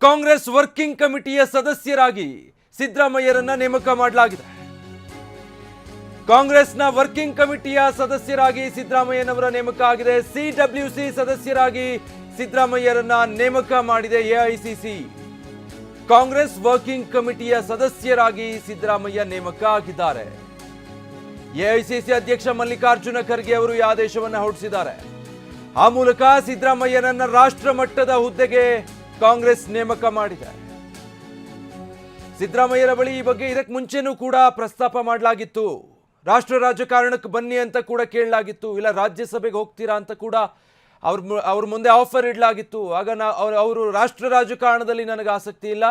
Congress working ಕಮಿಟಿಯ ಸದಸ್ಯರಾಗಿ ಸಿದ್ದರಾಮಯ್ಯರನ್ನ ನೇಮಕ ಮಾಡಲಾಗಿದೆ. ಕಾಂಗ್ರೆಸ್ನ ವರ್ಕಿಂಗ್ ಕಮಿಟಿಯ ಸದಸ್ಯರಾಗಿ ಸಿದ್ದರಾಮಯ್ಯನವರ ನೇಮಕ ಆಗಿದೆ. ಸಿಡಬ್ಲ್ಯೂಸಿ ಸದಸ್ಯರಾಗಿ ಸಿದ್ದರಾಮಯ್ಯರನ್ನ ನೇಮಕ ಮಾಡಿದೆ ಎಐಸಿಸಿ. ಕಾಂಗ್ರೆಸ್ ವರ್ಕಿಂಗ್ ಕಮಿಟಿಯ ಸದಸ್ಯರಾಗಿ ಸಿದ್ದರಾಮಯ್ಯ ನೇಮಕ ಆಗಿದ್ದಾರೆ. ಎಐಸಿಸಿ ಅಧ್ಯಕ್ಷ ಮಲ್ಲಿಕಾರ್ಜುನ ಖರ್ಗೆ ಅವರು ಈ ಆದೇಶವನ್ನು ಹೊರಡಿಸಿದ್ದಾರೆ. ಆ ಮೂಲಕ ಸಿದ್ದರಾಮಯ್ಯನನ್ನ ರಾಷ್ಟ್ರ ಮಟ್ಟದ ಹುದ್ದೆಗೆ ಕಾಂಗ್ರೆಸ್ ನೇಮಕ ಮಾಡಿದೆ. ಸಿದ್ದರಾಮಯ್ಯರ ಬಳಿ ಈ ಬಗ್ಗೆ ಇದಕ್ಕೆ ಮುಂಚೆನೂ ಕೂಡ ಪ್ರಸ್ತಾಪ ಮಾಡಲಾಗಿತ್ತು. ರಾಷ್ಟ್ರ ರಾಜಕಾರಣಕ್ಕೆ ಬನ್ನಿ ಅಂತ ಕೂಡ ಕೇಳಲಾಗಿತ್ತು. ಇಲ್ಲ ರಾಜ್ಯಸಭೆಗೆ ಹೋಗ್ತೀರಾ ಅಂತ ಕೂಡ ಅವ್ರ ಮುಂದೆ ಆಫರ್ ಇಡಲಾಗಿತ್ತು. ಆಗ ಅವರು ರಾಷ್ಟ್ರ ರಾಜಕಾರಣದಲ್ಲಿ ನನಗೆ ಆಸಕ್ತಿ ಇಲ್ಲ,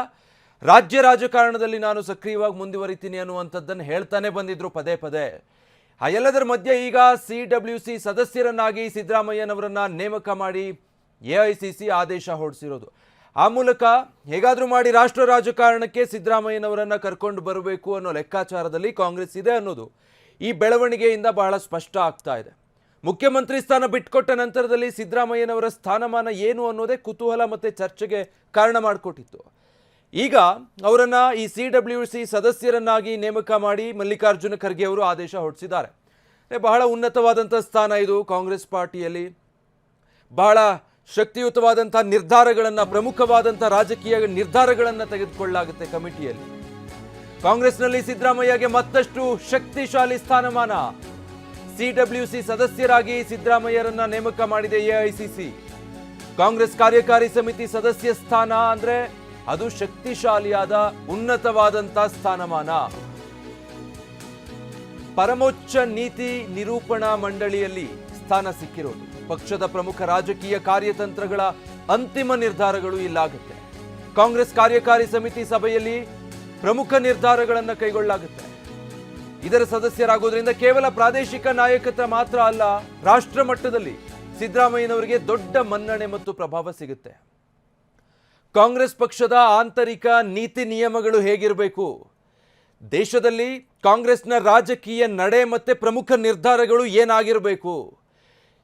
ರಾಜ್ಯ ರಾಜಕಾರಣದಲ್ಲಿ ನಾನು ಸಕ್ರಿಯವಾಗಿ ಮುಂದುವರಿತೀನಿ ಅನ್ನುವಂಥದ್ದನ್ನು ಹೇಳ್ತಾನೆ ಬಂದಿದ್ರು ಪದೇ ಪದೇ. ಆ ಎಲ್ಲದರ ಮಧ್ಯೆ ಈಗ ಸಿಡಬ್ಲ್ಯೂಸಿ ಸದಸ್ಯರನ್ನಾಗಿ ಸಿದ್ದರಾಮಯ್ಯನವರನ್ನ ನೇಮಕ ಮಾಡಿ ಎಐಸಿಸಿ ಆದೇಶ ಹೊರಡಿಸಿರೋದು. ಆ ಮೂಲಕ ಹೇಗಾದರೂ ಮಾಡಿ ರಾಷ್ಟ್ರ ರಾಜಕಾರಣಕ್ಕೆ ಸಿದ್ದರಾಮಯ್ಯನವರನ್ನ ಕರ್ಕೊಂಡು ಬರಬೇಕು ಅನ್ನೋ ಲೆಕ್ಕಾಚಾರದಲ್ಲಿ ಕಾಂಗ್ರೆಸ್ ಇದೆ ಅನ್ನೋದು ಈ ಬೆಳವಣಿಗೆಯಿಂದ ಬಹಳ ಸ್ಪಷ್ಟ ಆಗ್ತಾ ಇದೆ. ಮುಖ್ಯಮಂತ್ರಿ ಸ್ಥಾನ ಬಿಟ್ಕೊಟ್ಟ ನಂತರದಲ್ಲಿ ಸಿದ್ದರಾಮಯ್ಯನವರ ಸ್ಥಾನಮಾನ ಏನು ಅನ್ನೋದೇ ಕುತೂಹಲ ಮತ್ತು ಚರ್ಚೆಗೆ ಕಾರಣ ಮಾಡಿಕೊಟ್ಟಿತ್ತು. ಈಗ ಅವರನ್ನ ಈ ಸಿಡಬ್ಲ್ಯೂಸಿ ಸದಸ್ಯರನ್ನಾಗಿ ನೇಮಕ ಮಾಡಿ ಮಲ್ಲಿಕಾರ್ಜುನ ಖರ್ಗೆ ಅವರು ಆದೇಶ ಹೊರಡಿಸಿದ್ದಾರೆ. ಬಹಳ ಉನ್ನತವಾದಂಥ ಸ್ಥಾನ ಇದು. ಕಾಂಗ್ರೆಸ್ ಪಾರ್ಟಿಯಲ್ಲಿ ಬಹಳ ಶಕ್ತಿಯುತವಾದಂಥ ನಿರ್ಧಾರಗಳನ್ನು, ಪ್ರಮುಖವಾದಂಥ ರಾಜಕೀಯ ನಿರ್ಧಾರಗಳನ್ನು ತೆಗೆದುಕೊಳ್ಳಲಾಗುತ್ತೆ ಕಮಿಟಿಯಲ್ಲಿ. ಕಾಂಗ್ರೆಸ್ನಲ್ಲಿ ಸಿದ್ದರಾಮಯ್ಯಗೆ ಮತ್ತಷ್ಟು ಶಕ್ತಿಶಾಲಿ ಸ್ಥಾನಮಾನ. ಸಿಡಬ್ಲ್ಯೂಸಿ ಸದಸ್ಯರಾಗಿ ಸಿದ್ದರಾಮಯ್ಯರನ್ನ ನೇಮಕ ಮಾಡಿದೆ ಎಐಸಿಸಿ. ಕಾಂಗ್ರೆಸ್ ಕಾರ್ಯಕಾರಿ ಸಮಿತಿ ಸದಸ್ಯ ಸ್ಥಾನ ಅಂದ್ರೆ ಅದು ಶಕ್ತಿಶಾಲಿಯಾದ ಉನ್ನತವಾದಂಥ ಸ್ಥಾನಮಾನ. ಪರಮೋಚ್ಚ ನೀತಿ ನಿರೂಪಣಾ ಮಂಡಳಿಯಲ್ಲಿ ಸ್ಥಾನ ಸಿಕ್ಕಿರೋದು. ಪಕ್ಷದ ಪ್ರಮುಖ ರಾಜಕೀಯ ಕಾರ್ಯತಂತ್ರಗಳ ಅಂತಿಮ ನಿರ್ಧಾರಗಳು ಇಲ್ಲಾಗುತ್ತೆ. ಕಾಂಗ್ರೆಸ್ ಕಾರ್ಯಕಾರಿ ಸಮಿತಿ ಸಭೆಯಲ್ಲಿ ಪ್ರಮುಖ ನಿರ್ಧಾರಗಳನ್ನು ಕೈಗೊಳ್ಳಲಾಗುತ್ತೆ. ಇದರ ಸದಸ್ಯರಾಗೋದ್ರಿಂದ ಕೇವಲ ಪ್ರಾದೇಶಿಕ ನಾಯಕತ್ವ ಮಾತ್ರ ಅಲ್ಲ, ರಾಷ್ಟ್ರ ಮಟ್ಟದಲ್ಲಿ ಸಿದ್ದರಾಮಯ್ಯನವರಿಗೆ ದೊಡ್ಡ ಮನ್ನಣೆ ಮತ್ತು ಪ್ರಭಾವ ಸಿಗುತ್ತೆ. ಕಾಂಗ್ರೆಸ್ ಪಕ್ಷದ ಆಂತರಿಕ ನೀತಿ ನಿಯಮಗಳು ಹೇಗಿರಬೇಕು, ದೇಶದಲ್ಲಿ ಕಾಂಗ್ರೆಸ್ನ ರಾಜಕೀಯ ನಡೆ ಮತ್ತು ಪ್ರಮುಖ ನಿರ್ಧಾರಗಳು ಏನಾಗಿರಬೇಕು,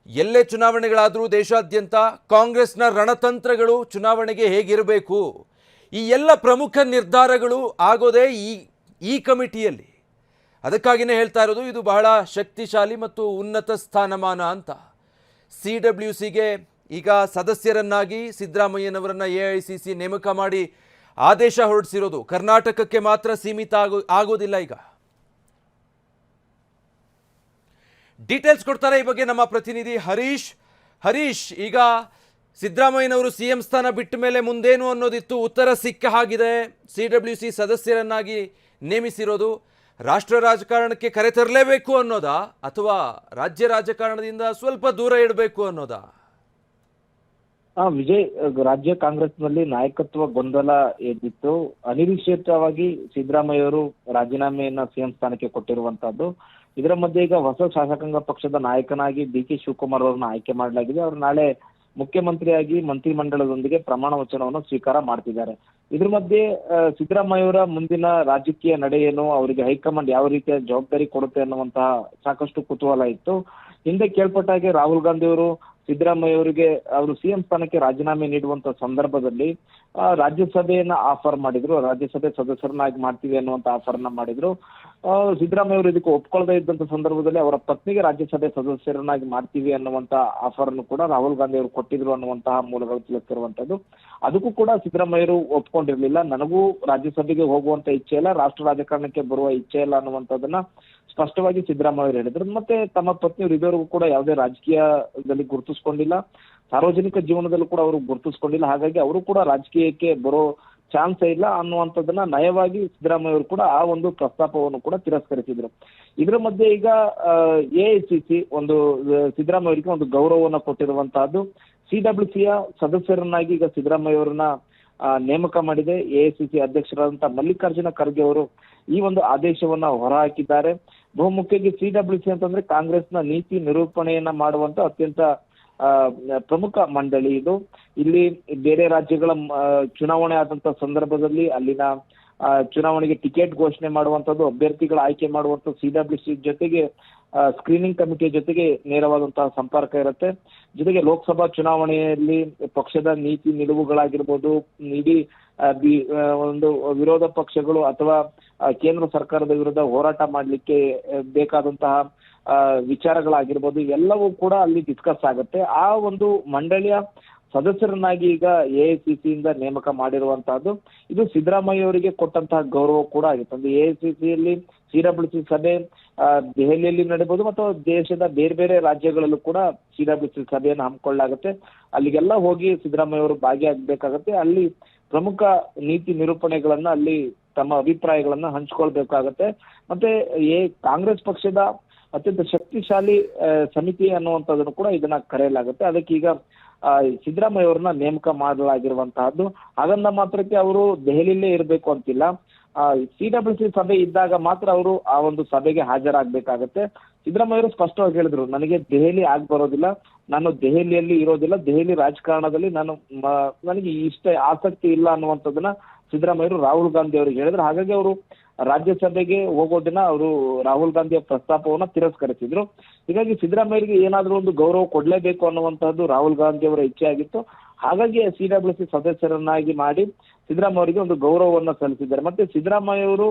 ಎಲ್ಲೇ ಚುನಾವಣೆಗಳಾದರೂ ದೇಶಾದ್ಯಂತ ಕಾಂಗ್ರೆಸ್ನ ರಣತಂತ್ರಗಳು ಚುನಾವಣೆಗೆ ಹೇಗಿರಬೇಕು, ಈ ಎಲ್ಲ ಪ್ರಮುಖ ನಿರ್ಧಾರಗಳು ಆಗೋದೇ ಈ ಕಮಿಟಿಯಲ್ಲಿ. ಅದಕ್ಕಾಗಿಯೇ ಹೇಳ್ತಾ ಇರೋದು ಇದು ಬಹಳ ಶಕ್ತಿಶಾಲಿ ಮತ್ತು ಉನ್ನತ ಸ್ಥಾನಮಾನ ಅಂತ. ಸಿಡಬ್ಲ್ಯೂಸಿಗೆ ಈಗ ಸದಸ್ಯರನ್ನಾಗಿ ಸಿದ್ದರಾಮಯ್ಯನವರನ್ನ ಎಐಸಿಸಿ ನೇಮಕ ಮಾಡಿ ಆದೇಶ ಹೊರಡಿಸಿರೋದು ಕರ್ನಾಟಕಕ್ಕೆ ಮಾತ್ರ ಸೀಮಿತ ಆಗೋದಿಲ್ಲ. ಈಗ ಡೀಟೇಲ್ಸ್ ಕೊಡ್ತಾರೆ ಈ ಬಗ್ಗೆ ನಮ್ಮ ಪ್ರತಿನಿಧಿ ಹರೀಶ್. ಈಗ ಸಿದ್ದರಾಮಯ್ಯನವರು ಸಿಎಂ ಸ್ಥಾನ ಬಿಟ್ಟ ಮೇಲೆ ಮುಂದೇನು ಅನ್ನೋದಿತ್ತು, ಉತ್ತರ ಸಿಕ್ಕ ಹಾಗಿದೆ. ಸಿಡಬ್ಲ್ಯೂಸಿ ಸದಸ್ಯರನ್ನಾಗಿ ನೇಮಿಸಿರೋದು ರಾಷ್ಟ್ರ ರಾಜಕಾರಣಕ್ಕೆ ಕರೆತರಲೇಬೇಕು ಅನ್ನೋದಾ ಅಥವಾ ರಾಜ್ಯ ರಾಜಕಾರಣದಿಂದ ಸ್ವಲ್ಪ ದೂರ ಇಡಬೇಕು ಅನ್ನೋದಾ? ವಿಜಯ್, ರಾಜ್ಯ ಕಾಂಗ್ರೆಸ್ನಲ್ಲಿ ನಾಯಕತ್ವ ಗೊಂದಲ ಎದ್ದಿತ್ತು. ಅನಿರೀಕ್ಷಿತವಾಗಿ ಸಿದ್ದರಾಮಯ್ಯ ಅವರು ರಾಜೀನಾಮೆಯನ್ನ ಸಿಎಂ ಸ್ಥಾನಕ್ಕೆ ಕೊಟ್ಟಿರುವಂತಹದ್ದು. ಇದರ ಮಧ್ಯೆ ಈಗ ಹೊಸ ಶಾಸಕಾಂಗ ಪಕ್ಷದ ನಾಯಕನಾಗಿ ಡಿ.ಕೆ. ಶಿವಕುಮಾರ್ ಅವರನ್ನ ಆಯ್ಕೆ ಮಾಡಲಾಗಿದೆ. ಅವರು ನಾಳೆ ಮುಖ್ಯಮಂತ್ರಿಯಾಗಿ ಮಂತ್ರಿಮಂಡಲದೊಂದಿಗೆ ಪ್ರಮಾಣ ವಚನವನ್ನು ಸ್ವೀಕಾರ ಮಾಡ್ತಿದ್ದಾರೆ. ಇದ್ರ ಮಧ್ಯೆ ಸಿದ್ದರಾಮಯ್ಯ ಅವರ ಮುಂದಿನ ರಾಜಕೀಯ ನಡೆ ಏನು, ಅವರಿಗೆ ಹೈಕಮಾಂಡ್ ಯಾವ ರೀತಿಯ ಜವಾಬ್ದಾರಿ ಕೊಡುತ್ತೆ ಅನ್ನುವಂತಹ ಸಾಕಷ್ಟು ಕುತೂಹಲ ಇತ್ತು. ಹಿಂದೆ ಕೇಳ್ಪಟ್ಟ ಹಾಗೆ ರಾಹುಲ್ ಗಾಂಧಿ ಅವರು ಸಿದ್ದರಾಮಯ್ಯ ಅವರಿಗೆ ಅವರು ಸಿಎಂ ಸ್ಥಾನಕ್ಕೆ ರಾಜೀನಾಮೆ ನೀಡುವಂತ ಸಂದರ್ಭದಲ್ಲಿ ರಾಜ್ಯಸಭೆಯನ್ನ ಆಫರ್ ಮಾಡಿದ್ರು, ರಾಜ್ಯಸಭೆ ಸದಸ್ಯರನ್ನಾಗಿ ಮಾಡ್ತೀವಿ ಅನ್ನುವಂತ ಆಫರ್ ಅನ್ನ ಮಾಡಿದ್ರು. ಸಿದ್ದರಾಮಯ್ಯ ಅವರು ಇದಕ್ಕೆ ಒಪ್ಕೊಳ್ಳದೆ ಇದ್ದಂತ ಸಂದರ್ಭದಲ್ಲಿ ಅವರ ಪತ್ನಿಗೆ ರಾಜ್ಯಸಭೆ ಸದಸ್ಯರನ್ನಾಗಿ ಮಾಡ್ತೀವಿ ಅನ್ನುವಂತ ಆಫರ್ ಅನ್ನು ಕೂಡ ರಾಹುಲ್ ಗಾಂಧಿ ಅವರು ಕೊಟ್ಟಿದ್ರು ಅನ್ನುವಂತಹ ಮೂಲಗಳು ತಿಳಿಸಿರುವಂತದ್ದು. ಅದಕ್ಕೂ ಕೂಡ ಸಿದ್ದರಾಮಯ್ಯರು ಒಪ್ಕೊಂಡಿರ್ಲಿಲ್ಲ. ನನಗೂ ರಾಜ್ಯಸಭೆಗೆ ಹೋಗುವಂತ ಇಚ್ಛೆ ಇಲ್ಲ, ರಾಷ್ಟ್ರ ರಾಜಕಾರಣಕ್ಕೆ ಬರುವ ಇಚ್ಛೆ ಇಲ್ಲ ಅನ್ನುವಂಥದ್ದನ್ನ ಸ್ಪಷ್ಟವಾಗಿ ಸಿದ್ದರಾಮಯ್ಯ ಹೇಳಿದ್ರು. ಮತ್ತೆ ತಮ್ಮ ಪತ್ನಿಯವರು ಇದುವರೆಗೂ ಕೂಡ ಯಾವುದೇ ರಾಜಕೀಯದಲ್ಲಿ ಗುರುತಿಸ್ಕೊಂಡಿಲ್ಲ, ಸಾರ್ವಜನಿಕ ಜೀವನದಲ್ಲೂ ಕೂಡ ಅವರು ಗುರುತಿಸ್ಕೊಂಡಿಲ್ಲ. ಹಾಗಾಗಿ ಅವರು ಕೂಡ ರಾಜಕೀಯಕ್ಕೆ ಬರೋ ಚಾನ್ಸ್ ಇಲ್ಲ ಅನ್ನುವಂಥದ್ದನ್ನ ನಯವಾಗಿ ಸಿದ್ದರಾಮಯ್ಯ ಅವರು ಕೂಡ ಆ ಒಂದು ಪ್ರಸ್ತಾಪವನ್ನು ಕೂಡ ತಿರಸ್ಕರಿಸಿದ್ರು. ಇದರ ಮಧ್ಯೆ ಈಗ ಎಐಸಿಸಿ ಒಂದು ಸಿದ್ದರಾಮಯ್ಯ ಅವರಿಗೆ ಒಂದು ಗೌರವವನ್ನು ಕೊಟ್ಟಿರುವಂತಹದ್ದು. ಸಿಡಬ್ಲ್ಯೂಸಿಯ ಸದಸ್ಯರನ್ನಾಗಿ ಈಗ ಸಿದ್ದರಾಮಯ್ಯ ಅವರನ್ನ ನೇಮಕ ಮಾಡಿದೆ. ಎಐಸಿಸಿ ಅಧ್ಯಕ್ಷರಾದಂತಹ ಮಲ್ಲಿಕಾರ್ಜುನ ಖರ್ಗೆ ಅವರು ಈ ಒಂದು ಆದೇಶವನ್ನ ಹೊರಹಾಕಿದ್ದಾರೆ. ಬಹುಮುಖ್ಯವಾಗಿ ಸಿಡಬ್ಲ್ಯೂಸಿ ಅಂತಂದ್ರೆ ಕಾಂಗ್ರೆಸ್ನ ನೀತಿ ನಿರೂಪಣೆಯನ್ನ ಮಾಡುವಂತ ಅತ್ಯಂತ ಪ್ರಮುಖ ಮಂಡಳಿ ಇದು. ಇಲ್ಲಿ ಬೇರೆ ರಾಜ್ಯಗಳ ಚುನಾವಣೆ ಆದಂತ ಸಂದರ್ಭದಲ್ಲಿ ಅಲ್ಲಿನ ಚುನಾವಣೆಗೆ ಟಿಕೆಟ್ ಘೋಷಣೆ ಮಾಡುವಂತದ್ದು, ಅಭ್ಯರ್ಥಿಗಳ ಆಯ್ಕೆ ಮಾಡುವಂತ CWC ಜೊತೆಗೆ ಸ್ಕ್ರೀನಿಂಗ್ ಕಮಿಟಿ ಜೊತೆಗೆ ನೇರವಾದಂತಹ ಸಂಪರ್ಕ ಇರುತ್ತೆ. ಜೊತೆಗೆ ಲೋಕಸಭಾ ಚುನಾವಣೆಯಲ್ಲಿ ಪಕ್ಷದ ನೀತಿ ನಿಲುವುಗಳಾಗಿರ್ಬೋದು, ಇಡೀ ಒಂದು ವಿರೋಧ ಪಕ್ಷಗಳು ಅಥವಾ ಕೇಂದ್ರ ಸರ್ಕಾರದ ವಿರುದ್ಧ ಹೋರಾಟ ಮಾಡ್ಲಿಕ್ಕೆ ಬೇಕಾದಂತಹ ವಿಚಾರಗಳಾಗಿರ್ಬೋದು, ಇವೆಲ್ಲವೂ ಕೂಡ ಅಲ್ಲಿ ಡಿಸ್ಕಸ್ ಆಗುತ್ತೆ. ಆ ಒಂದು ಮಂಡಳಿಯ ಸದಸ್ಯರನ್ನಾಗಿ ಈಗ AICC ಇಂದ ನೇಮಕ ಮಾಡಿರುವಂತಹದ್ದು ಇದು ಸಿದ್ದರಾಮಯ್ಯ ಅವರಿಗೆ ಕೊಟ್ಟಂತಹ ಗೌರವ ಕೂಡ ಆಗಿತ್ತು. ಅಂದ್ರೆ AICC ಯಲ್ಲಿ CWC ಸಭೆ ದೆಹಲಿಯಲ್ಲಿ ನಡೆಯಬಹುದು ಮತ್ತು ದೇಶದ ಬೇರೆ ಬೇರೆ ರಾಜ್ಯಗಳಲ್ಲೂ ಕೂಡ CWC ಸಭೆಯನ್ನು ಹಮ್ಮಿಕೊಳ್ಳಲಾಗುತ್ತೆ. ಅಲ್ಲಿಗೆಲ್ಲ ಹೋಗಿ ಸಿದ್ದರಾಮಯ್ಯ ಅವರು ಭಾಗಿಯಾಗಬೇಕಾಗತ್ತೆ. ಅಲ್ಲಿ ಪ್ರಮುಖ ನೀತಿ ನಿರೂಪಣೆಗಳನ್ನ ಅಲ್ಲಿ ತಮ್ಮ ಅಭಿಪ್ರಾಯಗಳನ್ನ ಹಂಚ್ಕೊಳ್ಬೇಕಾಗತ್ತೆ. ಮತ್ತೆ ಕಾಂಗ್ರೆಸ್ ಪಕ್ಷದ ಅತ್ಯಂತ ಶಕ್ತಿಶಾಲಿ ಸಮಿತಿ ಅನ್ನುವಂಥದ್ದನ್ನು ಕೂಡ ಇದನ್ನ ಕರೆಯಲಾಗುತ್ತೆ. ಅದಕ್ಕೆ ಈಗ ಸಿದ್ದರಾಮಯ್ಯ ಅವ್ರನ್ನ ನೇಮಕ ಮಾಡಲಾಗಿರುವಂತಹದ್ದು. ಹಾಗಂದ ಮಾತ್ರಕ್ಕೆ ಅವರು ದೆಹಲಿಯಲ್ಲೇ ಇರಬೇಕು ಅಂತಿಲ್ಲ. CWC ಸಭೆ ಇದ್ದಾಗ ಮಾತ್ರ ಅವರು ಆ ಒಂದು ಸಭೆಗೆ ಹಾಜರಾಗಬೇಕಾಗತ್ತೆ. ಸಿದ್ದರಾಮಯ್ಯ ಅವರು ಸ್ಪಷ್ಟವಾಗಿ ಹೇಳಿದ್ರು, ನನಗೆ ದೆಹಲಿ ಬರೋದಿಲ್ಲ, ನಾನು ದೆಹಲಿಯಲ್ಲಿ ಇರೋದಿಲ್ಲ, ದೆಹಲಿ ರಾಜಕಾರಣದಲ್ಲಿ ನನಗೆ ಇಷ್ಟ ಆಸಕ್ತಿ ಇಲ್ಲ ಅನ್ನುವಂಥದ್ದನ್ನ ಸಿದ್ದರಾಮಯ್ಯರು ರಾಹುಲ್ ಗಾಂಧಿ ಅವರಿಗೆ ಹೇಳಿದ್ರು. ಹಾಗಾಗಿ ಅವರು ರಾಜ್ಯಸಭೆಗೆ ಹೋಗೋ ದಿನ ಅವರು ರಾಹುಲ್ ಗಾಂಧಿಯ ಪ್ರಸ್ತಾಪವನ್ನ ತಿರಸ್ಕರಿಸಿದ್ರು. ಹೀಗಾಗಿ ಸಿದ್ದರಾಮಯ್ಯರಿಗೆ ಏನಾದ್ರೂ ಒಂದು ಗೌರವ ಕೊಡ್ಲೇಬೇಕು ಅನ್ನುವಂತಹದ್ದು ರಾಹುಲ್ ಗಾಂಧಿ ಅವರ ಇಚ್ಛೆ ಆಗಿತ್ತು. ಹಾಗಾಗಿ CWC ಸದಸ್ಯರನ್ನಾಗಿ ಮಾಡಿ ಸಿದ್ದರಾಮಯ್ಯ ಅವರಿಗೆ ಒಂದು ಗೌರವವನ್ನ ಸಲ್ಲಿಸಿದ್ದಾರೆ. ಮತ್ತೆ ಸಿದ್ದರಾಮಯ್ಯ ಅವರು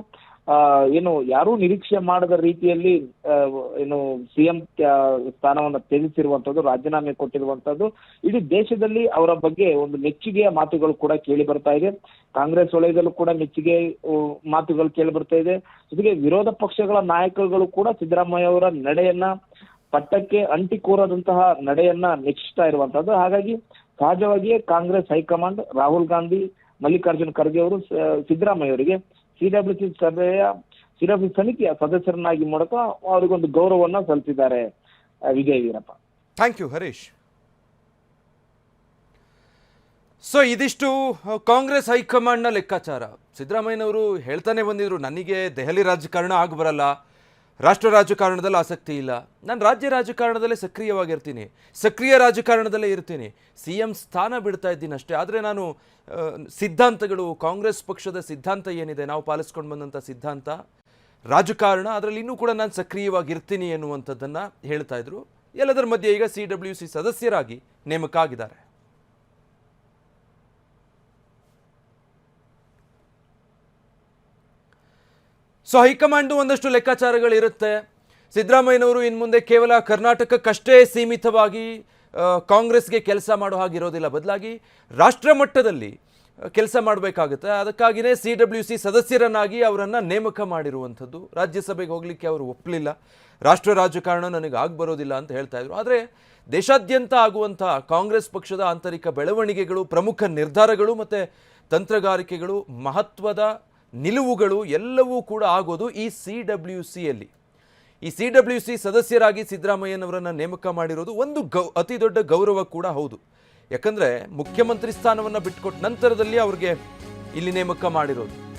ಏನು ಯಾರೂ ನಿರೀಕ್ಷೆ ಮಾಡದ ರೀತಿಯಲ್ಲಿ ಏನು CM ಸ್ಥಾನವನ್ನ ತ್ಯಜಿಸಿರುವಂತದ್ದು, ರಾಜೀನಾಮೆ ಕೊಟ್ಟಿರುವಂತದ್ದು ಇಡೀ ದೇಶದಲ್ಲಿ ಅವರ ಬಗ್ಗೆ ಒಂದು ಮೆಚ್ಚುಗೆಯ ಮಾತುಗಳು ಕೂಡ ಕೇಳಿ ಬರ್ತಾ ಇದೆ. ಕಾಂಗ್ರೆಸ್ ವಲಯದಲ್ಲೂ ಕೂಡ ಮೆಚ್ಚುಗೆ ಮಾತುಗಳು ಕೇಳಿ ಬರ್ತಾ ಇದೆ. ಜೊತೆಗೆ ವಿರೋಧ ಪಕ್ಷಗಳ ನಾಯಕರುಗಳು ಕೂಡ ಸಿದ್ದರಾಮಯ್ಯ ಅವರ ನಡೆಯನ್ನ ಪಟ್ಟಕ್ಕೆ ಅಂಟಿಕೋರದಂತಹ ನಡೆಯನ್ನ ಮೆಚ್ಚುತ್ತಾ ಇರುವಂತದ್ದು. ಹಾಗಾಗಿ ಸಹಜವಾಗಿಯೇ ಕಾಂಗ್ರೆಸ್ ಹೈಕಮಾಂಡ್ ರಾಹುಲ್ ಗಾಂಧಿ, ಮಲ್ಲಿಕಾರ್ಜುನ್ ಖರ್ಗೆ ಅವರು ಸಿದ್ದರಾಮಯ್ಯ ಅವರಿಗೆ CWC ಸಮಿತಿಯ ಸದಸ್ಯರನ್ನಾಗಿ ಮೂಲಕ ಅವರಿಗೊಂದು ಗೌರವವನ್ನ ಸಲ್ಲಿಸಿದ್ದಾರೆ. Vijay Veerappa, thank you Harish. So ಇದಿಷ್ಟು ಕಾಂಗ್ರೆಸ್ ಹೈಕಮಾಂಡ್ನ ಲೆಕ್ಕಾಚಾರ. ಸಿದ್ದರಾಮಯ್ಯನವರು ಹೇಳ್ತಾನೆ ಬಂದಿದ್ರು, ನನಗೆ ದೆಹಲಿ ರಾಜಕಾರಣ ಆಗಬರಲ್ಲ, ರಾಷ್ಟ್ರ ರಾಜಕಾರಣದಲ್ಲಿ ಆಸಕ್ತಿ ಇಲ್ಲ, ನಾನು ರಾಜ್ಯ ರಾಜಕಾರಣದಲ್ಲೇ ಸಕ್ರಿಯವಾಗಿರ್ತೀನಿ, ಸಕ್ರಿಯ ರಾಜಕಾರಣದಲ್ಲೇ ಇರ್ತೀನಿ, CM ಸ್ಥಾನ ಬಿಡ್ತಾ ಇದ್ದೀನಿ ಅಷ್ಟೇ. ಆದರೆ ನಾನು ಸಿದ್ಧಾಂತಗಳು, ಕಾಂಗ್ರೆಸ್ ಪಕ್ಷದ ಸಿದ್ಧಾಂತ ಏನಿದೆ, ನಾವು ಪಾಲಿಸ್ಕೊಂಡು ಬಂದಂಥ ಸಿದ್ಧಾಂತ, ರಾಜಕಾರಣ, ಅದರಲ್ಲಿ ಇನ್ನೂ ಕೂಡ ನಾನು ಸಕ್ರಿಯವಾಗಿರ್ತೀನಿ ಎನ್ನುವಂಥದ್ದನ್ನು ಹೇಳ್ತಾ ಇದ್ರು. ಎಲ್ಲದರ ಮಧ್ಯೆ ಈಗ CWC ಸದಸ್ಯರಾಗಿ ನೇಮಕ ಆಗಿದ್ದಾರೆ. ಸೊ ಹೈಕಮಾಂಡು ಒಂದಷ್ಟು ಲೆಕ್ಕಾಚಾರಗಳಿರುತ್ತೆ. ಸಿದ್ದರಾಮಯ್ಯನವರು ಇನ್ನು ಮುಂದೆ ಕೇವಲ ಕರ್ನಾಟಕಕ್ಕಷ್ಟೇ ಸೀಮಿತವಾಗಿ ಕಾಂಗ್ರೆಸ್ಗೆ ಕೆಲಸ ಮಾಡೋ ಹಾಗಿರೋದಿಲ್ಲ, ಬದಲಾಗಿ ರಾಷ್ಟ್ರ ಮಟ್ಟದಲ್ಲಿ ಕೆಲಸ ಮಾಡಬೇಕಾಗುತ್ತೆ. ಅದಕ್ಕಾಗಿಯೇ CWC ಸದಸ್ಯರನ್ನಾಗಿ ಅವರನ್ನು ನೇಮಕ ಮಾಡಿರುವಂಥದ್ದು. ರಾಜ್ಯಸಭೆಗೆ ಹೋಗಲಿಕ್ಕೆ ಅವರು ಒಪ್ಪಲಿಲ್ಲ, ರಾಷ್ಟ್ರ ರಾಜಕಾರಣ ನನಗೆ ಬರೋದಿಲ್ಲ ಅಂತ ಹೇಳ್ತಾ ಇದ್ರು. ಆದರೆ ದೇಶಾದ್ಯಂತ ಆಗುವಂಥ ಕಾಂಗ್ರೆಸ್ ಪಕ್ಷದ ಆಂತರಿಕ ಬೆಳವಣಿಗೆಗಳು, ಪ್ರಮುಖ ನಿರ್ಧಾರಗಳು ಮತ್ತು ತಂತ್ರಗಾರಿಕೆಗಳು, ಮಹತ್ವದ ನಿಲುವುಗಳು ಎಲ್ಲವೂ ಕೂಡ ಆಗೋದು ಈ CWCಯಲ್ಲಿ. ಈ CWC ಸದಸ್ಯರಾಗಿ ಸಿದ್ದರಾಮಯ್ಯನವರನ್ನು ನೇಮಕ ಮಾಡಿರೋದು ಒಂದು ಅತಿ ದೊಡ್ಡ ಗೌರವ ಕೂಡ ಹೌದು. ಯಾಕಂದರೆ ಮುಖ್ಯಮಂತ್ರಿ ಸ್ಥಾನವನ್ನು ಬಿಟ್ಟುಕೊಟ್ಟ ನಂತರದಲ್ಲಿ ಅವ್ರಿಗೆ ಇಲ್ಲಿ ನೇಮಕ ಮಾಡಿರೋದು.